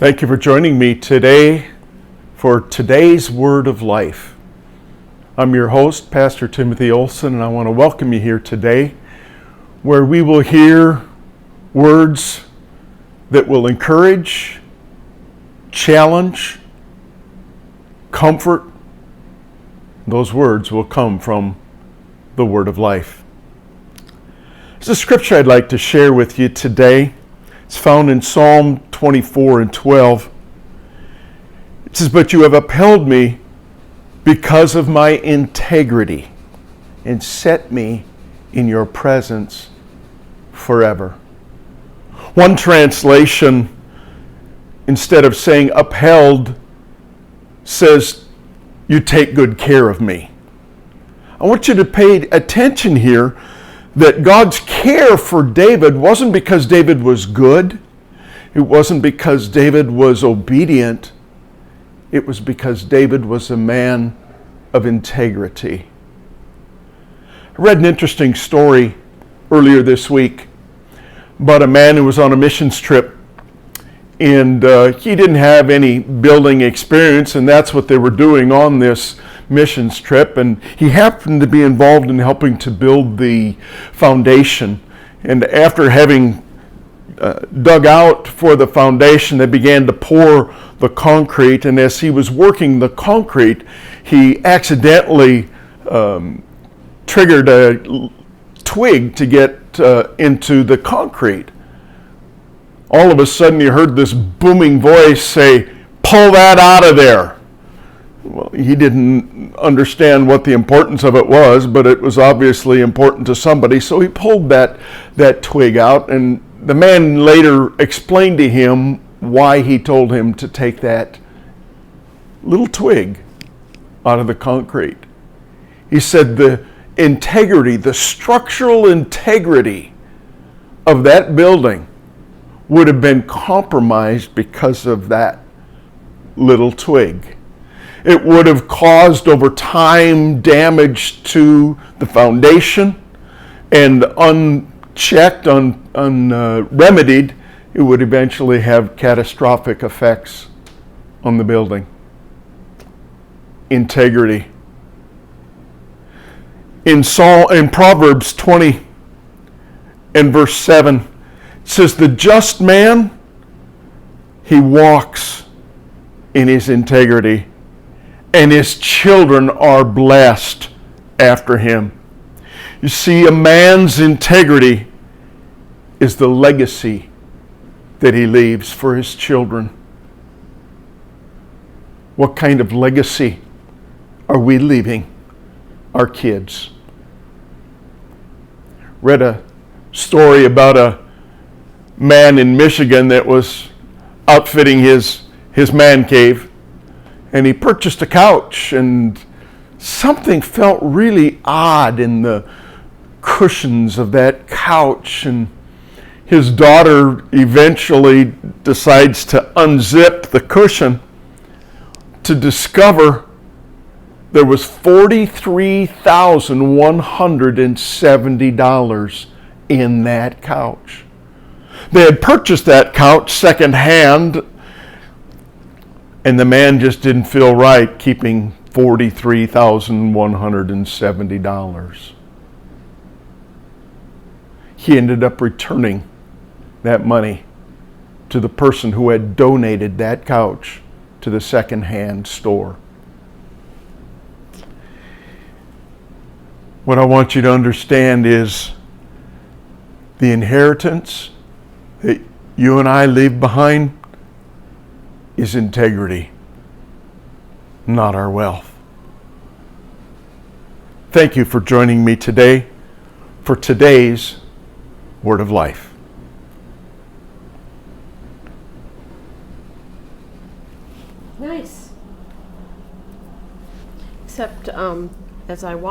Thank you for joining me today for today's Word of Life. I'm your host, Pastor Timothy Olson, and I want to welcome you here today where we will hear words that will encourage, challenge, comfort. Those words will come from the Word of Life. There's a scripture I'd like to share with you today. It's found in Psalm 24 and 12. It says, "But you have upheld me because of my integrity and set me in your presence forever." One translation, instead of saying upheld, says, "You take good care of me." I want you to pay attention here that God's care for David wasn't because David was good. It wasn't because David was obedient. It was because David was a man of integrity. I read an interesting story earlier this week about a man who was on a missions trip, and he didn't have any building experience, and that's what they were doing on this missions trip, and he happened to be involved in helping to build the foundation. And after having dug out for the foundation, they began to pour the concrete, and as he was working the concrete, he accidentally triggered a twig to get into the concrete. All of a sudden you heard this booming voice say, "Pull that out of there." Well, he didn't understand what the importance of it was, but it was obviously important to somebody, so he pulled that twig out, and the man later explained to him why he told him to take that little twig out of the concrete. He said the integrity, the structural integrity of that building would have been compromised because of that little twig. It would have caused over time damage to the foundation, and unchecked, unremedied, it would eventually have catastrophic effects on the building. Integrity. In Proverbs 20 and verse 7, it says, "The just man, he walks in his integrity, and his children are blessed after him." You see, a man's integrity is the legacy that he leaves for his children. What kind of legacy are we leaving our kids? Read a story about a man in Michigan that was outfitting his man cave, and he purchased a couch, and something felt really odd in the cushions of that couch, and his daughter eventually decides to unzip the cushion to discover there was $43,170 in that couch. They had purchased that couch secondhand, and the man just didn't feel right keeping $43,170. He ended up returning that money to the person who had donated that couch to the secondhand store. What I want you to understand is the inheritance that you and I leave behind is integrity, not our wealth. Thank you for joining me today for today's Word of Life. Nice. Except as I watch